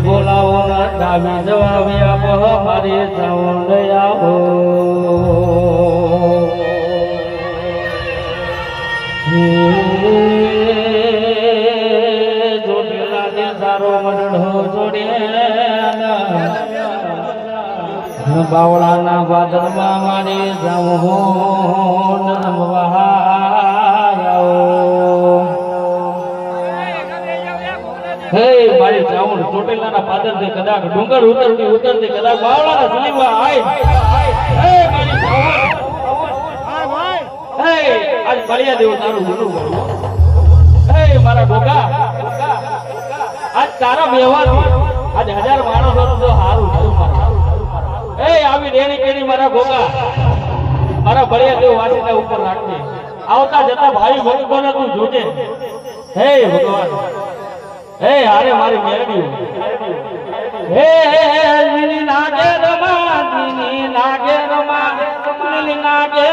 બોલાવો ના ડાબી જવાબ આપો મારી સાઉન્ડ આવો જોડેલા દે સારો મડળો જોડે બાવળાના ભાદરમાં મારી જાઉં રમવા હે મારી જાઉં ચોટેલાના પાદરથી કદાચ ડુંગર ઉતરતી કદાચ બાવળાના સુલીમાં આય હે મારી જાઉં હે આજ બળિયા દેવ તારું ગુરુ હે મારા ગોગા આજ તારા વ્યવહાર આજ 1000 માણસો તો હારું થયું મારા એ આવી રેણી કેણી મારા ગોગા મારા બળિયા દેવ વાસીના ઉપર રાખજે આવતા જતા ભાઈ ભક્તોને તું જોજે હે ભગવાન હે હારે મારી મેરડી હે જીની નાગે રમા જીની નાગે રમા જીની નાગે